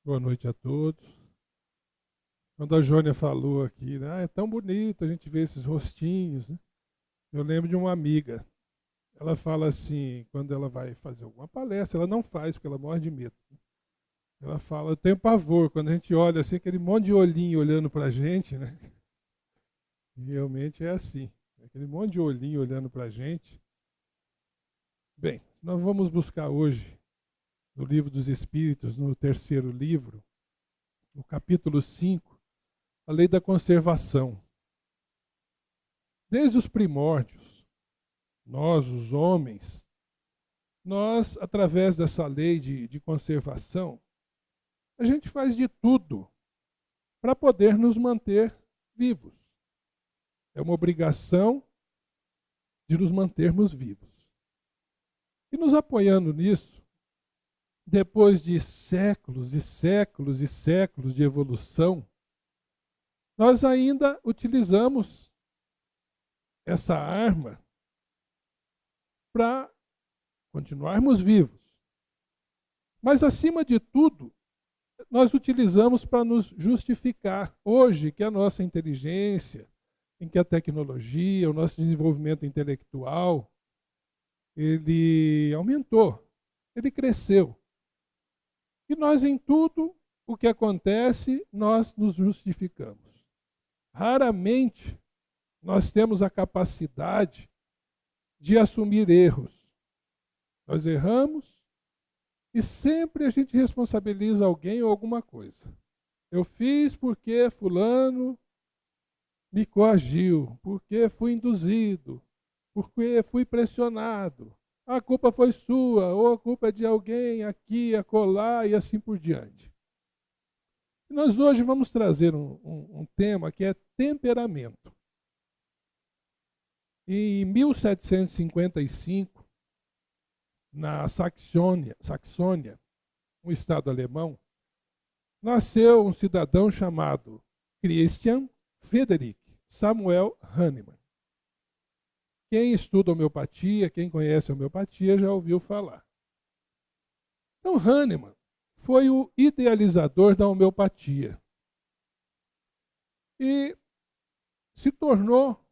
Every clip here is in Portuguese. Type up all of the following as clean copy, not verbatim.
Boa noite a todos. Quando a Jônia falou aqui, né, é tão bonito a gente ver esses rostinhos, né? Eu lembro de uma amiga. Ela fala assim, quando ela vai fazer alguma palestra, ela não faz porque ela morre de medo. Ela fala, eu tenho pavor quando a gente olha assim, aquele monte de olhinho olhando pra gente, né? E realmente é assim, aquele monte de olhinho olhando pra gente. Bem, nós vamos buscar hoje no Livro dos Espíritos, no terceiro livro, no capítulo 5, a lei da conservação. Desde os primórdios, nós, os homens, nós, através dessa lei de conservação, a gente faz de tudo para poder nos manter vivos. É uma obrigação de nos mantermos vivos. E nos apoiando nisso, depois de séculos e séculos e séculos de evolução, nós ainda utilizamos essa arma para continuarmos vivos. Mas, acima de tudo, nós utilizamos para nos justificar. Hoje, que a nossa inteligência, em que a tecnologia, o nosso desenvolvimento intelectual, ele aumentou, ele cresceu. E nós, em tudo o que acontece, nós nos justificamos. Raramente nós temos a capacidade de assumir erros. Nós erramos e sempre a gente responsabiliza alguém ou alguma coisa. Eu fiz porque fulano me coagiu, porque fui induzido, porque fui pressionado. A culpa foi sua, ou a culpa é de alguém aqui, acolá e assim por diante. E nós hoje vamos trazer um tema que é temperamento. Em 1755, na Saxônia, um estado alemão, nasceu um cidadão chamado Christian Friedrich Samuel Hahnemann. Quem estuda homeopatia, quem conhece homeopatia, já ouviu falar. Então, Hahnemann foi o idealizador da homeopatia e se tornou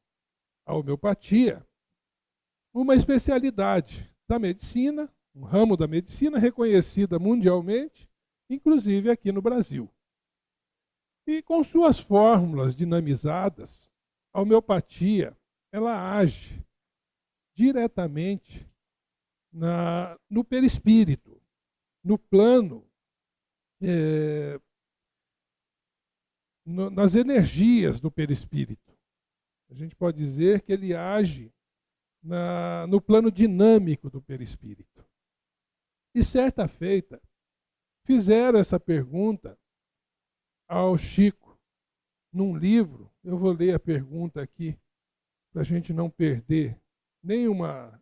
a homeopatia uma especialidade da medicina, um ramo da medicina reconhecida mundialmente, inclusive aqui no Brasil. E com suas fórmulas dinamizadas, a homeopatia ela age diretamente no perispírito, no plano, nas energias do perispírito. A gente pode dizer que ele age no plano dinâmico do perispírito. E certa feita, fizeram essa pergunta ao Chico, num livro. Eu vou ler a pergunta aqui, para a gente não perder nenhuma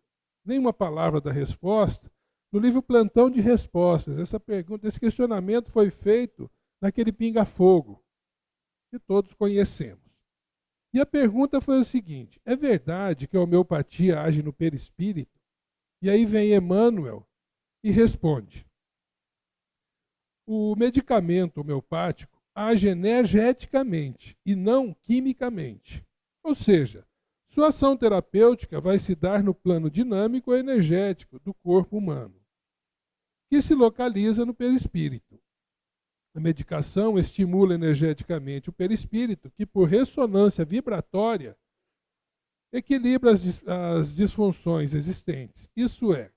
palavra da resposta. No livro Plantão de Respostas, essa pergunta, esse questionamento foi feito naquele pinga-fogo, que todos conhecemos. E a pergunta foi o seguinte: é verdade que a homeopatia age no perispírito? E aí vem Emmanuel e responde: o medicamento homeopático age energeticamente e não quimicamente. Ou seja, sua ação terapêutica vai se dar no plano dinâmico e energético do corpo humano, que se localiza no perispírito. A medicação estimula energeticamente o perispírito, que por ressonância vibratória equilibra as disfunções existentes. Isso é,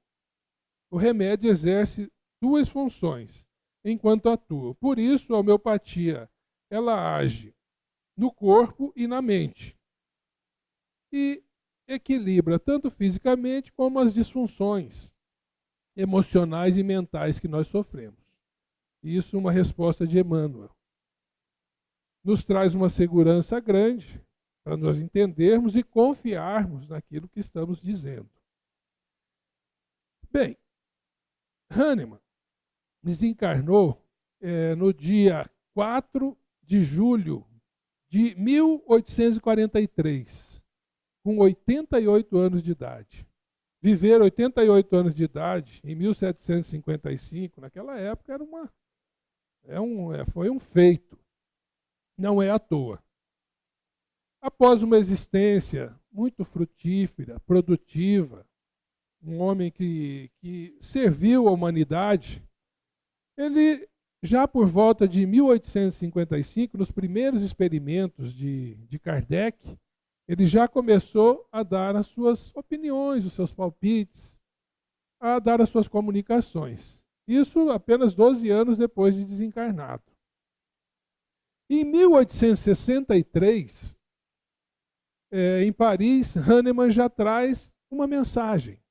o remédio exerce duas funções enquanto atua. Por isso, a homeopatia ela age no corpo e na mente. E equilibra tanto fisicamente como as disfunções emocionais e mentais que nós sofremos. Isso uma resposta de Emmanuel. Nos traz uma segurança grande para nós entendermos e confiarmos naquilo que estamos dizendo. Bem, Hahnemann desencarnou no dia 4 de julho de 1843, com 88 anos de idade. Viver 88 anos de idade em 1755, naquela época, era Foi um feito, não é à toa. Após uma existência muito frutífera, produtiva, um homem que serviu à humanidade, ele, já por volta de 1855, nos primeiros experimentos de Kardec, ele já começou a dar as suas opiniões, os seus palpites, a dar as suas comunicações. Isso apenas 12 anos depois de desencarnado. Em 1863, em Paris, Hahnemann já traz uma mensagem.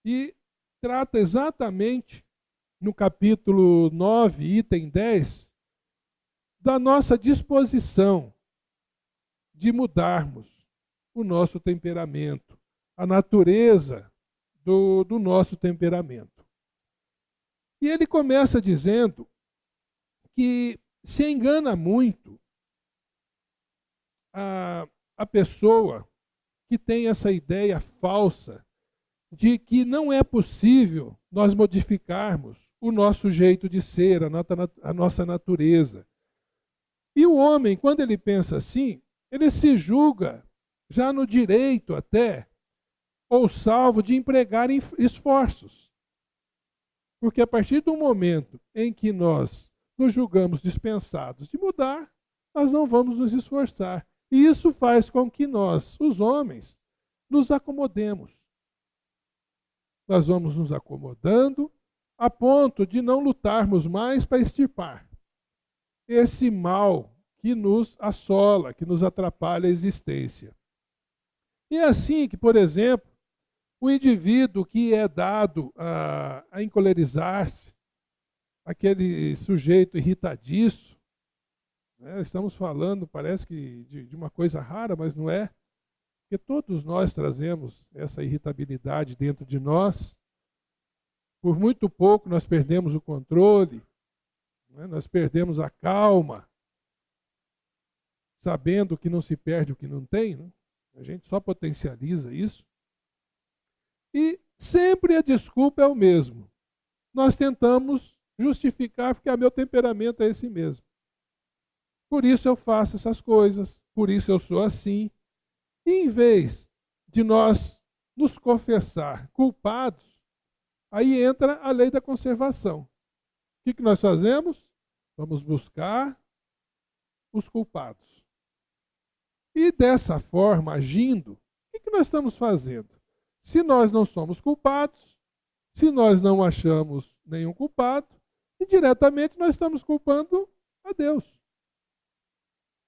E trata exatamente, no capítulo 9, item 10, da nossa disposição de mudarmos o nosso temperamento, a natureza do nosso temperamento. E ele começa dizendo que se engana muito a pessoa que tem essa ideia falsa de que não é possível nós modificarmos o nosso jeito de ser, a nossa natureza. E o homem, quando ele pensa assim, ele se julga já no direito até, ou salvo, de empregar esforços. Porque a partir do momento em que nós nos julgamos dispensados de mudar, nós não vamos nos esforçar. E isso faz com que nós, os homens, nos acomodemos. Nós vamos nos acomodando a ponto de não lutarmos mais para extirpar esse mal que nos assola, que nos atrapalha a existência. E é assim que, por exemplo, o indivíduo que é dado a encolerizar-se, aquele sujeito irritadiço, né? Estamos falando, parece que de uma coisa rara, mas não é, porque todos nós trazemos essa irritabilidade dentro de nós. Por muito pouco nós perdemos o controle, né? Nós perdemos a calma, sabendo que não se perde o que não tem, né? A gente só potencializa isso. E sempre a desculpa é o mesmo. Nós tentamos justificar porque meu temperamento é esse mesmo. Por isso eu faço essas coisas, por isso eu sou assim. E em vez de nós nos confessar culpados, aí entra a lei da conservação. O que nós fazemos? Vamos buscar os culpados. E dessa forma, agindo, o que nós estamos fazendo? Se nós não somos culpados, se nós não achamos nenhum culpado, indiretamente nós estamos culpando a Deus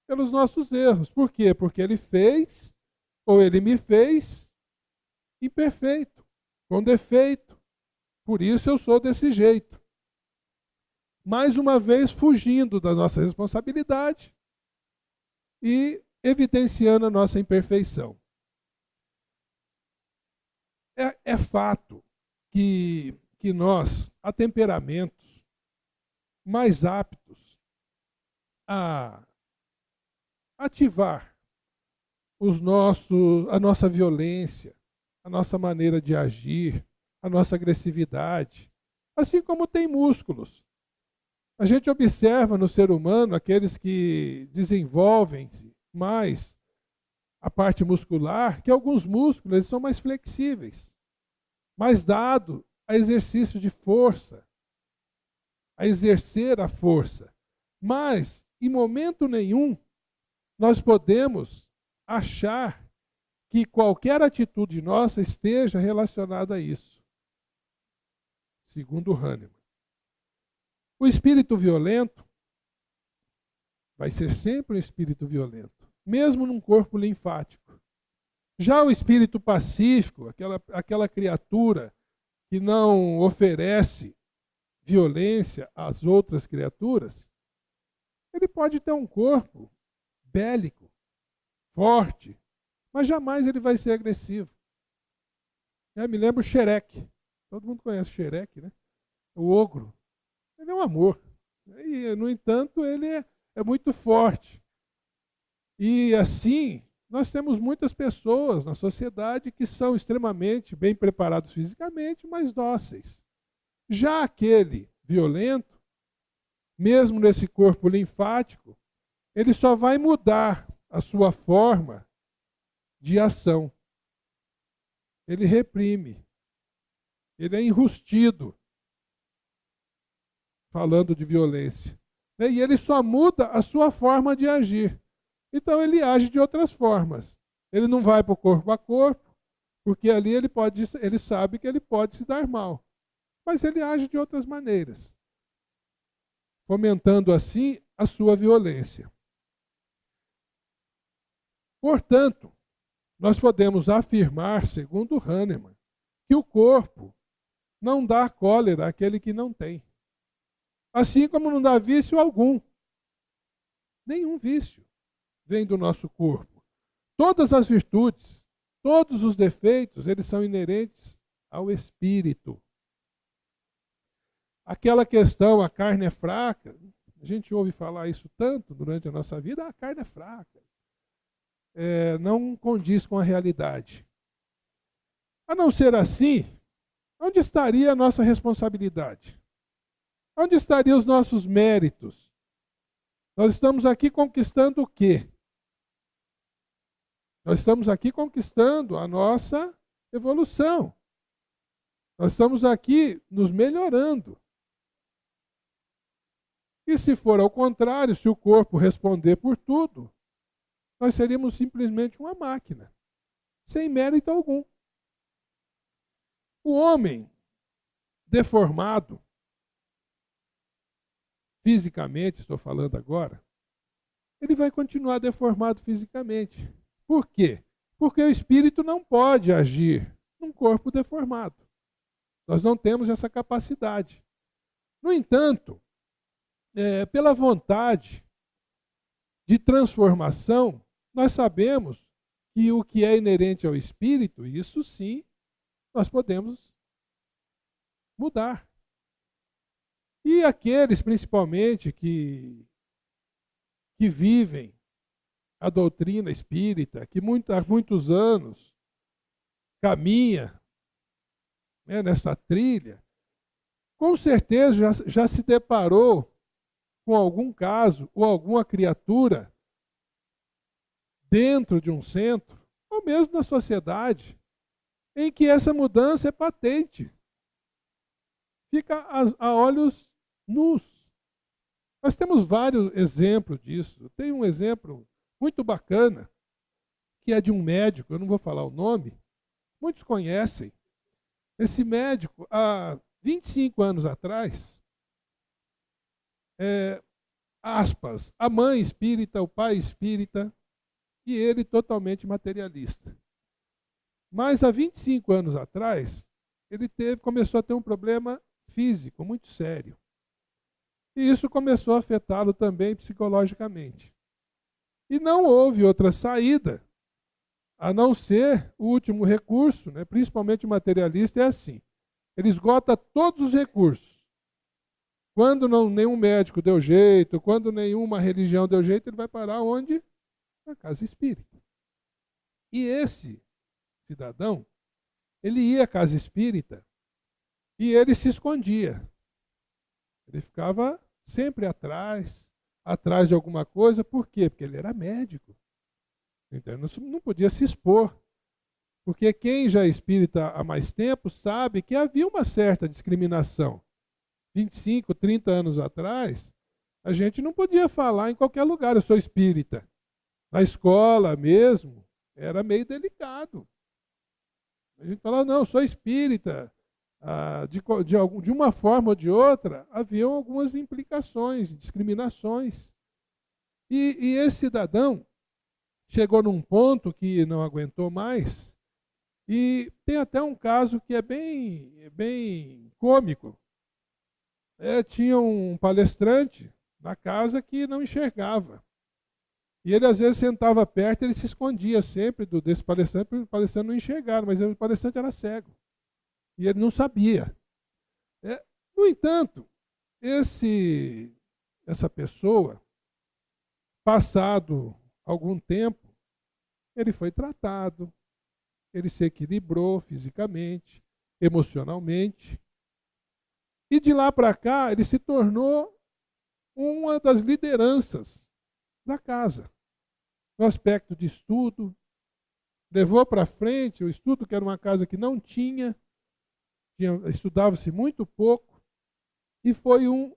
pelos nossos erros. Por quê? Porque Ele fez, ou Ele me fez, imperfeito, com defeito. Por isso eu sou desse jeito. Mais uma vez, fugindo da nossa responsabilidade e evidenciando a nossa imperfeição. É fato que nós, há temperamentos mais aptos a ativar a nossa violência, a nossa maneira de agir, a nossa agressividade, assim como tem músculos. A gente observa no ser humano aqueles que desenvolvem mais a parte muscular, que alguns músculos eles são mais flexíveis, mais dado a exercício de força, a exercer a força. Mas, em momento nenhum, nós podemos achar que qualquer atitude nossa esteja relacionada a isso. Segundo Hahnemann. O espírito violento vai ser sempre um espírito violento, mesmo num corpo linfático. Já o espírito pacífico, aquela criatura que não oferece violência às outras criaturas, ele pode ter um corpo bélico, forte, mas jamais ele vai ser agressivo. Me lembro o Shrek. Todo mundo conhece o Shrek, né? O ogro. Ele é um amor. E, no entanto, ele é muito forte. E assim, nós temos muitas pessoas na sociedade que são extremamente bem preparados fisicamente, mas dóceis. Já aquele violento, mesmo nesse corpo linfático, ele só vai mudar a sua forma de ação. Ele reprime. Ele é enrustido, falando de violência. E ele só muda a sua forma de agir. Então ele age de outras formas. Ele não vai para o corpo a corpo, porque ali ele sabe que ele pode se dar mal. Mas ele age de outras maneiras, fomentando assim a sua violência. Portanto, nós podemos afirmar, segundo Hahnemann, que o corpo não dá cólera àquele que não tem. Assim como não dá vício algum. Nenhum vício vem do nosso corpo. Todas as virtudes, todos os defeitos, eles são inerentes ao espírito. Aquela questão, a carne é fraca, a gente ouve falar isso tanto durante a nossa vida, a carne é fraca. Não condiz com a realidade. A não ser assim, onde estaria a nossa responsabilidade? Onde estariam os nossos méritos? Nós estamos aqui conquistando o quê? Nós estamos aqui conquistando a nossa evolução. Nós estamos aqui nos melhorando. E se for ao contrário, se o corpo responder por tudo, nós seríamos simplesmente uma máquina, sem mérito algum. O homem deformado, fisicamente, estou falando agora, ele vai continuar deformado fisicamente. Por quê? Porque o espírito não pode agir num corpo deformado. Nós não temos essa capacidade. No entanto, pela vontade de transformação, nós sabemos que o que é inerente ao espírito, isso sim, nós podemos mudar. E aqueles, principalmente, que vivem a doutrina espírita, que há muitos anos caminha nessa trilha, com certeza já se deparou com algum caso ou alguma criatura dentro de um centro, ou mesmo na sociedade, em que essa mudança é patente. Fica a olhos nus. Nós temos vários exemplos disso. Tem um exemplo muito bacana, que é de um médico, eu não vou falar o nome, muitos conhecem. Esse médico, há 25 anos atrás, aspas, a mãe espírita, o pai espírita, e ele totalmente materialista. Mas há 25 anos atrás, ele começou a ter um problema físico muito sério. E isso começou a afetá-lo também psicologicamente. E não houve outra saída, a não ser o último recurso, principalmente o materialista, é assim. Ele esgota todos os recursos. Quando nenhum médico deu jeito, quando nenhuma religião deu jeito, ele vai parar onde? Na casa espírita. E esse cidadão, ele ia à casa espírita e ele se escondia. Ele ficava sempre atrás de alguma coisa. Por quê? Porque ele era médico. Então, não podia se expor. Porque quem já é espírita há mais tempo sabe que havia uma certa discriminação. 25, 30 anos atrás, a gente não podia falar em qualquer lugar, eu sou espírita. Na escola mesmo, era meio delicado. A gente falava, não, eu sou espírita. De uma forma ou de outra, haviam algumas implicações, discriminações. E esse cidadão chegou num ponto que não aguentou mais, e tem até um caso que é bem cômico. Tinha um palestrante na casa que não enxergava. E ele, às vezes, sentava perto, ele se escondia sempre desse palestrante, porque o palestrante não enxergava, mas o palestrante era cego. E ele não sabia. No entanto, essa pessoa, passado algum tempo, ele foi tratado, ele se equilibrou fisicamente, emocionalmente, e de lá para cá ele se tornou uma das lideranças da casa, no aspecto de estudo. Levou para frente o estudo, que era uma casa que não estudava-se muito pouco, e foi um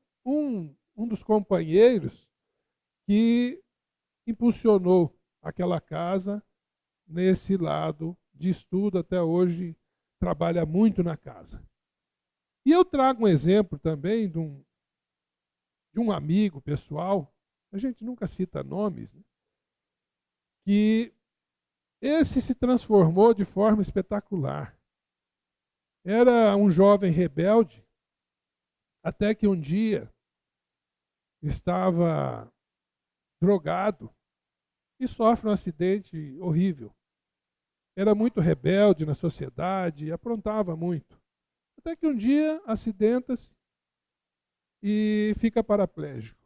dos companheiros que impulsionou aquela casa nesse lado de estudo. Até hoje trabalha muito na casa. E eu trago um exemplo também de um amigo pessoal, a gente nunca cita nomes, né? Que esse se transformou de forma espetacular. Era um jovem rebelde, até que um dia estava drogado e sofre um acidente horrível. Era muito rebelde na sociedade, aprontava muito. Até que um dia acidenta-se e fica paraplégico.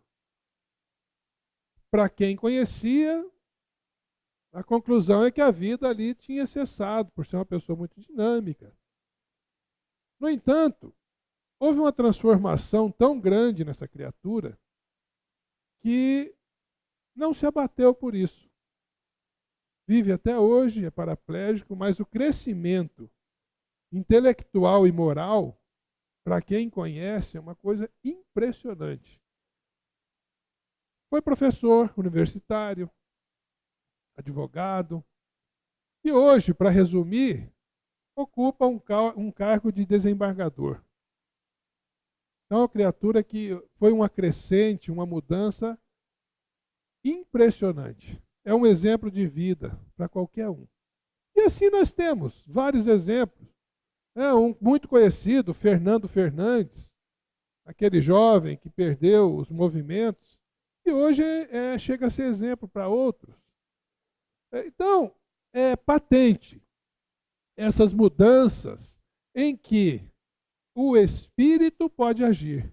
Para quem conhecia, a conclusão é que a vida ali tinha cessado, por ser uma pessoa muito dinâmica. No entanto, houve uma transformação tão grande nessa criatura que não se abateu por isso. Vive até hoje, é paraplégico, mas o crescimento intelectual e moral, para quem conhece, é uma coisa impressionante. Foi professor universitário, advogado, e hoje, para resumir, ocupa um cargo de desembargador. Então, é uma criatura que foi uma crescente, uma mudança impressionante. É um exemplo de vida para qualquer um. E assim nós temos vários exemplos. Um muito conhecido, Fernando Fernandes, aquele jovem que perdeu os movimentos, e hoje chega a ser exemplo para outros. Então, é patente essas mudanças em que o espírito pode agir.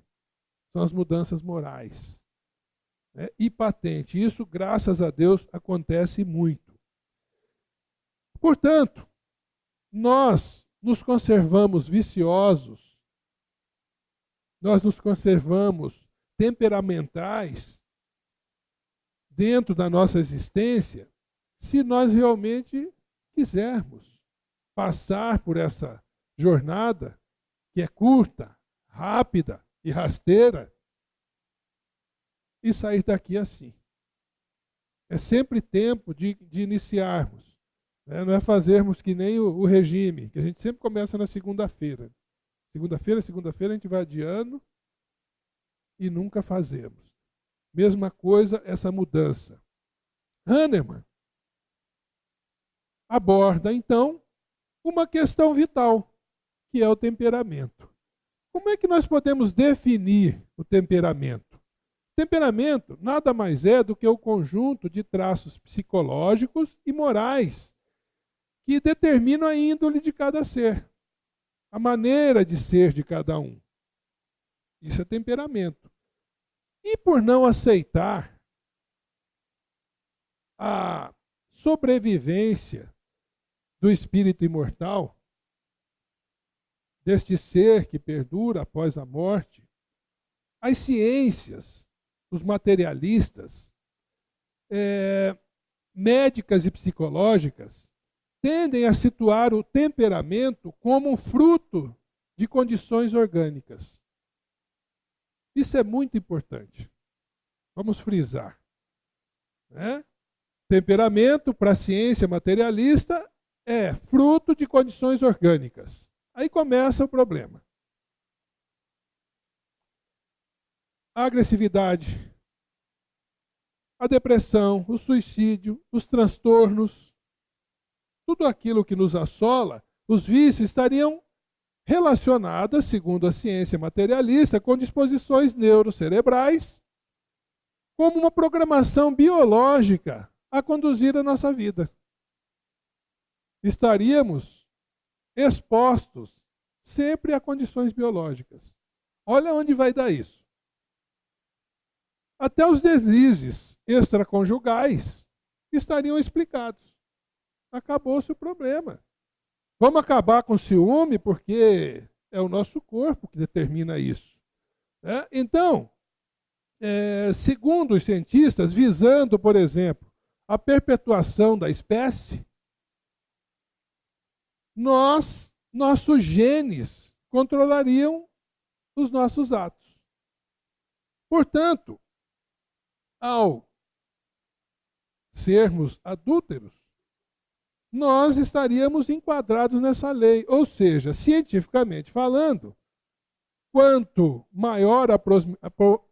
São as mudanças morais. E patente. Isso, graças a Deus, acontece muito. Portanto, nós nos conservamos viciosos, nós nos conservamos temperamentais dentro da nossa existência, se nós realmente quisermos passar por essa jornada que é curta, rápida e rasteira e sair daqui assim. É sempre tempo de iniciarmos. Não é fazermos que nem o regime, que a gente sempre começa na segunda-feira. Segunda-feira a gente vai adiando e nunca fazemos. Mesma coisa essa mudança. Hahnemann aborda, então, uma questão vital, que é o temperamento. Como é que nós podemos definir o temperamento? Temperamento nada mais é do que o conjunto de traços psicológicos e morais que determinam a índole de cada ser, a maneira de ser de cada um. Isso é temperamento. E por não aceitar a sobrevivência do espírito imortal, deste ser que perdura após a morte, as ciências, os materialistas, médicas e psicológicas, tendem a situar o temperamento como um fruto de condições orgânicas. Isso é muito importante. Vamos frisar. Temperamento, para a ciência materialista, é fruto de condições orgânicas. Aí começa o problema. A agressividade, a depressão, o suicídio, os transtornos, tudo aquilo que nos assola, os vícios estariam relacionadas, segundo a ciência materialista, com disposições neurocerebrais, como uma programação biológica a conduzir a nossa vida. Estaríamos expostos sempre a condições biológicas. Olha onde vai dar isso. Até os deslizes extraconjugais estariam explicados. Acabou-se o problema. Vamos acabar com o ciúme porque é o nosso corpo que determina isso. Então, segundo os cientistas, visando, por exemplo, a perpetuação da espécie, nossos genes controlariam os nossos atos. Portanto, ao sermos adúlteros, nós estaríamos enquadrados nessa lei. Ou seja, cientificamente falando, quanto maior a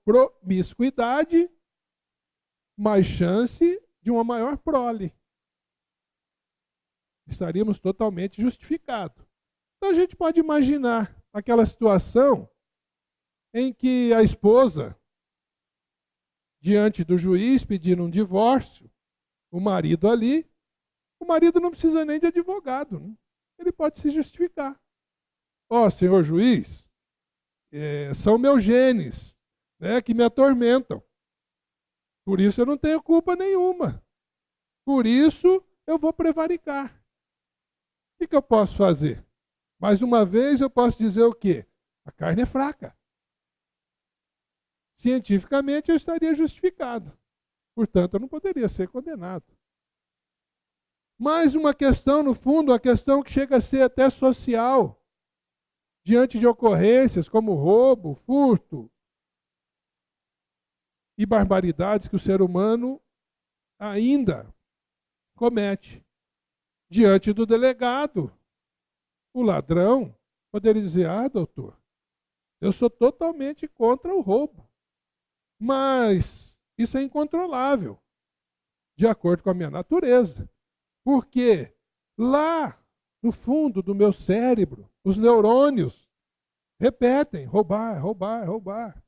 promiscuidade, mais chance de uma maior prole. Estaríamos totalmente justificados. Então a gente pode imaginar aquela situação em que a esposa, diante do juiz pedindo um divórcio, o marido ali, o marido não precisa nem de advogado, né? Ele pode se justificar. Ó, senhor juiz, são meus genes, né, que me atormentam. Por isso eu não tenho culpa nenhuma. Por isso eu vou prevaricar. O que eu posso fazer? Mais uma vez eu posso dizer o quê? A carne é fraca. Cientificamente eu estaria justificado. Portanto, eu não poderia ser condenado. Mais uma questão, no fundo, uma questão que chega a ser até social, diante de ocorrências como roubo, furto e barbaridades que o ser humano ainda comete. Diante do delegado, o ladrão poderia dizer: ah, doutor, eu sou totalmente contra o roubo, mas isso é incontrolável, de acordo com a minha natureza. Porque lá no fundo do meu cérebro, os neurônios repetem: roubar, roubar, roubar.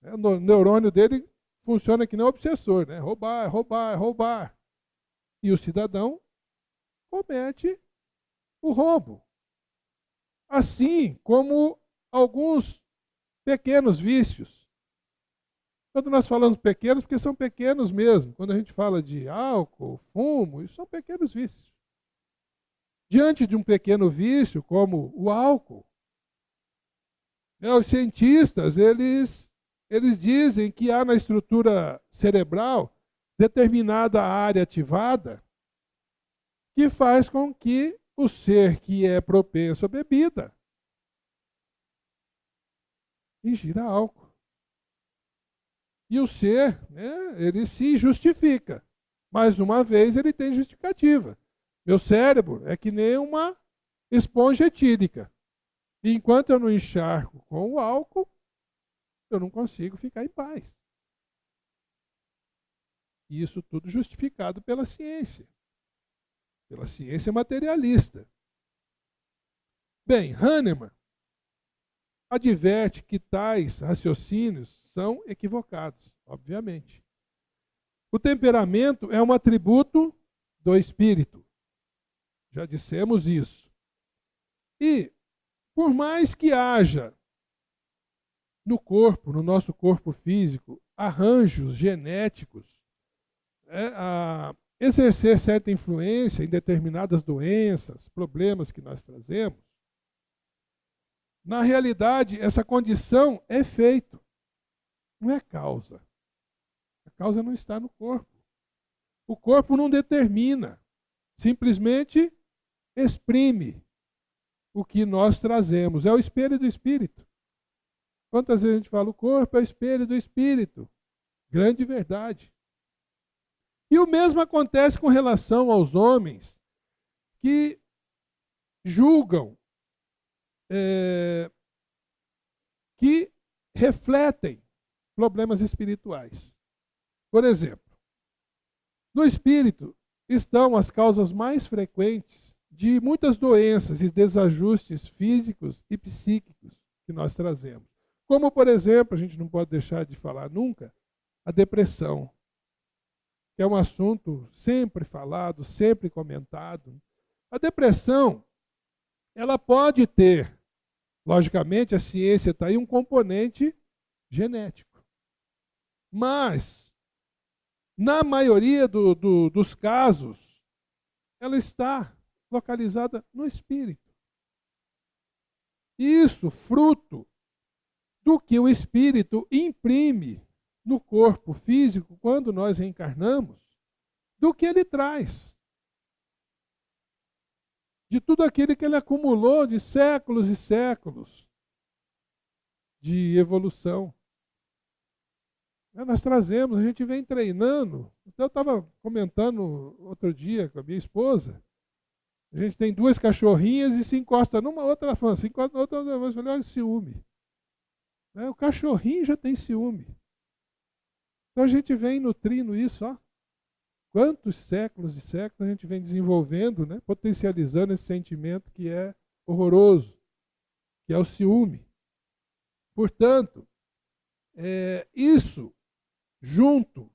O neurônio dele funciona que nem um obsessor, né? Roubar, roubar, roubar. E o cidadão comete o roubo. Assim como alguns pequenos vícios. Quando nós falamos pequenos, porque são pequenos mesmo. Quando a gente fala de álcool, fumo, isso são pequenos vícios. Diante de um pequeno vício, como o álcool, os cientistas, eles dizem que há na estrutura cerebral determinada área ativada que faz com que o ser que é propenso à bebida ingira álcool. E o ser, né, ele se justifica. Mais uma vez, ele tem justificativa. Meu cérebro é que nem uma esponja etílica. E enquanto eu não encharco com o álcool, eu não consigo ficar em paz. E isso tudo justificado pela ciência materialista. Bem, Hahnemann adverte que tais raciocínios são equivocados, obviamente. O temperamento é um atributo do espírito. Já dissemos isso. E, por mais que haja no corpo, no nosso corpo físico, arranjos genéticos, a exercer certa influência em determinadas doenças, problemas que nós trazemos, na realidade, essa condição é efeito, não é causa. A causa não está no corpo. O corpo não determina, simplesmente exprime o que nós trazemos. É o espelho do espírito. Quantas vezes a gente fala, o corpo é o espelho do espírito? Grande verdade. E o mesmo acontece com relação aos homens que julgam, que refletem problemas espirituais. Por exemplo, no espírito estão as causas mais frequentes de muitas doenças e desajustes físicos e psíquicos que nós trazemos. Como, por exemplo, a gente não pode deixar de falar nunca, a depressão, que é um assunto sempre falado, sempre comentado. A depressão, ela pode ter, logicamente, a ciência está aí, um componente genético. Mas, na maioria dos casos, ela está localizada no espírito. Isso fruto do que o espírito imprime no corpo físico, quando nós reencarnamos, do que ele traz. De tudo aquilo que ele acumulou de séculos e séculos de evolução. Nós trazemos, a gente vem treinando. Eu estava comentando outro dia com a minha esposa. A gente tem 2 cachorrinhas e se encosta numa, outra ela fala, se encosta na outra, eu falei, olha o ciúme. O cachorrinho já tem ciúme. Então a gente vem nutrindo isso, ó. Quantos séculos e séculos a gente vem desenvolvendo, né? Potencializando esse sentimento que é horroroso, que é o ciúme. Portanto, isso, junto,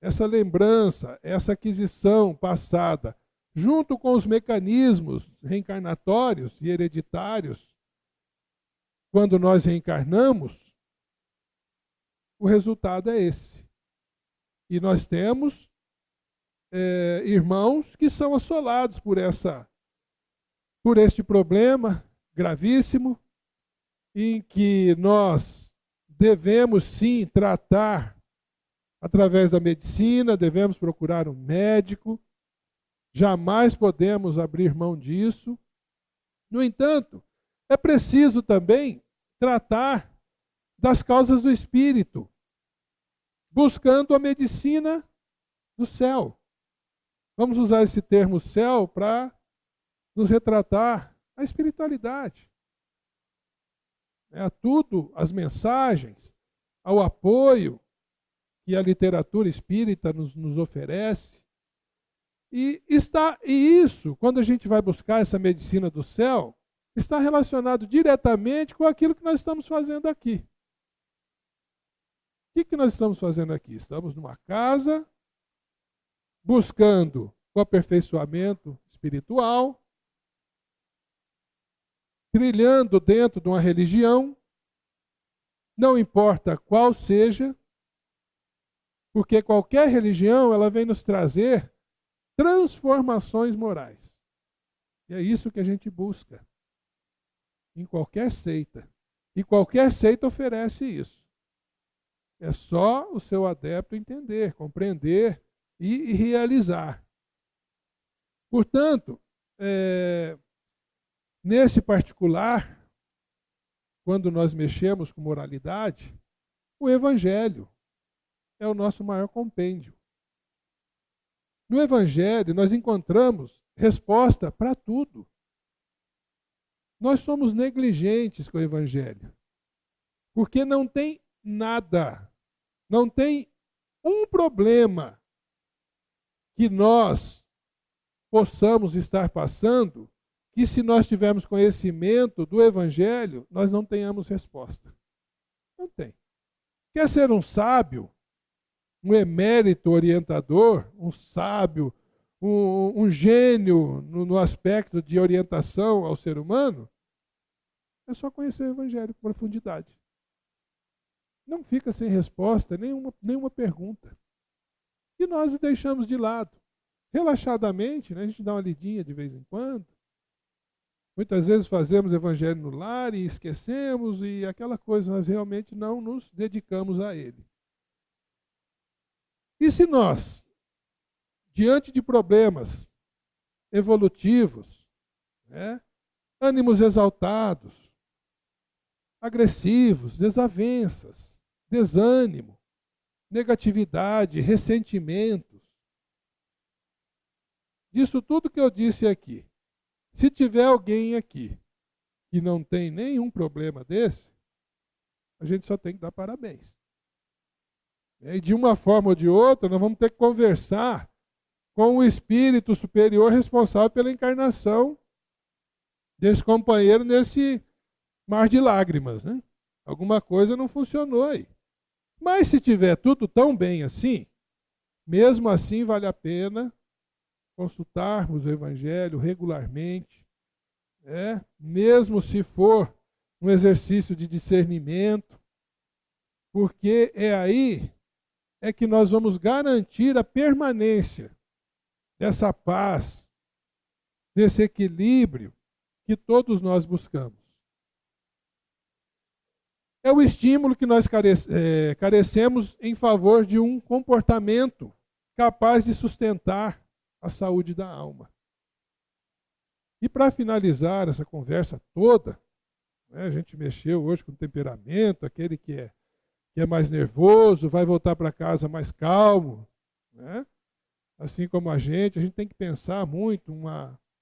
essa lembrança, essa aquisição passada, junto com os mecanismos reencarnatórios e hereditários, quando nós reencarnamos, o resultado é esse. E nós temos irmãos que são assolados por este problema gravíssimo, em que nós devemos sim tratar através da medicina, devemos procurar um médico, jamais podemos abrir mão disso. No entanto, é preciso também tratar das causas do espírito, buscando a medicina do céu. Vamos usar esse termo céu para nos retratar a espiritualidade. A tudo, as mensagens, ao apoio que a literatura espírita nos oferece. E isso, quando a gente vai buscar essa medicina do céu, está relacionado diretamente com aquilo que nós estamos fazendo aqui. O que nós estamos fazendo aqui? Estamos numa casa, buscando o aperfeiçoamento espiritual, trilhando dentro de uma religião, não importa qual seja, porque qualquer religião ela vem nos trazer transformações morais. E é isso que a gente busca em qualquer seita. E qualquer seita oferece isso. É só o seu adepto entender, compreender e realizar. Portanto, nesse particular, quando nós mexemos com moralidade, o Evangelho é o nosso maior compêndio. No Evangelho, nós encontramos resposta para tudo. Nós somos negligentes com o Evangelho, porque não tem nada, não tem um problema que nós possamos estar passando, que se nós tivermos conhecimento do Evangelho, nós não tenhamos resposta. Não tem. Quer ser um sábio, um emérito orientador, um sábio, um gênio no aspecto de orientação ao ser humano, é só conhecer o Evangelho com profundidade. Não fica sem resposta nenhuma pergunta. E nós o deixamos de lado. Relaxadamente, né? A gente dá uma lidinha de vez em quando. Muitas vezes fazemos evangelho no lar e esquecemos, e aquela coisa, nós realmente não nos dedicamos a ele. E se nós, diante de problemas evolutivos, né, ânimos exaltados, agressivos, desavenças, desânimo, negatividade, ressentimentos, disso tudo que eu disse aqui, se tiver alguém aqui que não tem nenhum problema desse, a gente só tem que dar parabéns. E de uma forma ou de outra, nós vamos ter que conversar com o espírito superior responsável pela encarnação desse companheiro nesse mar de lágrimas, né? Alguma coisa não funcionou aí. Mas se tiver tudo tão bem assim, mesmo assim vale a pena consultarmos o Evangelho regularmente, mesmo se for um exercício de discernimento, porque aí que nós vamos garantir a permanência dessa paz, desse equilíbrio que todos nós buscamos. é o estímulo que nós carecemos em favor de um comportamento capaz de sustentar a saúde da alma. E para finalizar essa conversa toda, né, a gente mexeu hoje com o temperamento, aquele que é mais nervoso, vai voltar para casa mais calmo, né? Assim como a gente tem que pensar muito,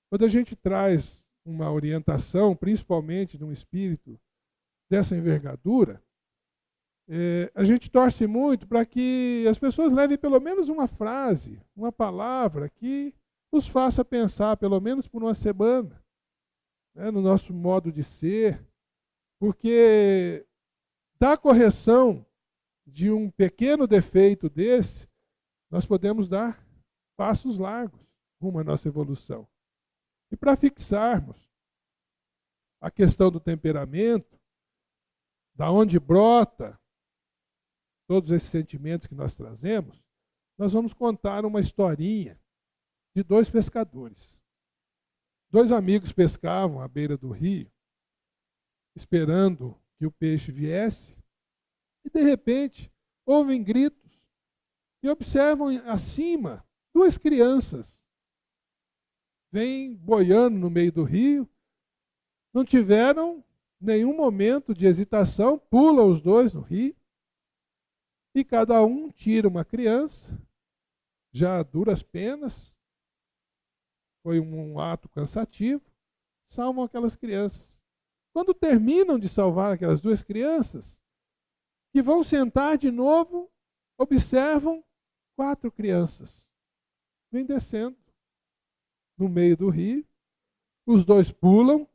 quando a gente traz uma orientação, principalmente de um espírito dessa envergadura, a gente torce muito para que as pessoas levem pelo menos uma frase, uma palavra que nos faça pensar, pelo menos por uma semana, né, no nosso modo de ser, porque da correção de um pequeno defeito desse, nós podemos dar passos largos rumo à nossa evolução. E para fixarmos a questão do temperamento, da onde brota todos esses sentimentos que nós trazemos, nós vamos contar uma historinha de 2 pescadores. 2 amigos pescavam à beira do rio, esperando que o peixe viesse, e de repente ouvem gritos e observam acima 2 crianças. Vêm boiando no meio do rio, não tiveram nenhum momento de hesitação, pulam os 2 no rio, e cada um tira uma criança, já a duras penas, foi um ato cansativo, salvam aquelas crianças. Quando terminam de salvar aquelas 2 crianças, que vão sentar de novo, observam 4 crianças. Vêm descendo no meio do rio, os 2 pulam,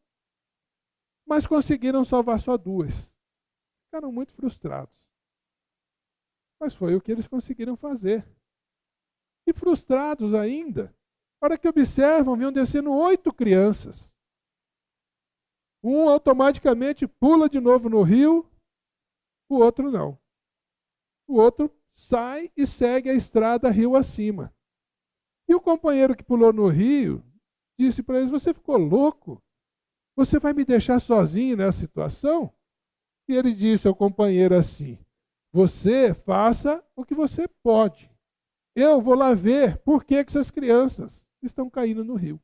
mas conseguiram salvar só 2. Ficaram muito frustrados. Mas foi o que eles conseguiram fazer. E frustrados ainda, para que observam, viam descendo 8 crianças. Um automaticamente pula de novo no rio, o outro não. O outro sai e segue a estrada rio acima. E o companheiro que pulou no rio disse para eles: você ficou louco? Você vai me deixar sozinho nessa situação? E ele disse ao companheiro assim: você faça o que você pode. Eu vou lá ver por que essas crianças estão caindo no rio.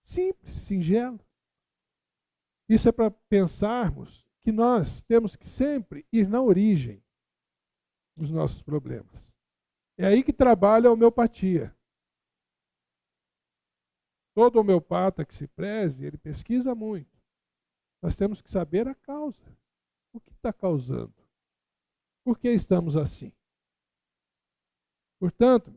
Simples, singelo. Isso é para pensarmos que nós temos que sempre ir na origem dos nossos problemas. É aí que trabalha a homeopatia. Todo homeopata que se preze, ele pesquisa muito. Nós temos que saber a causa. O que está causando? Por que estamos assim? Portanto,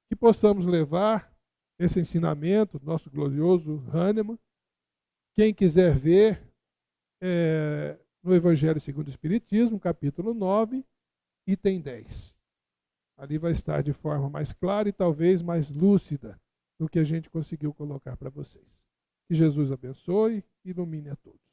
que possamos levar esse ensinamento do nosso glorioso Hahnemann. Quem quiser ver, no Evangelho segundo o Espiritismo, capítulo 9, item 10. Ali vai estar de forma mais clara e talvez mais lúcida do que a gente conseguiu colocar para vocês. Que Jesus abençoe e ilumine a todos.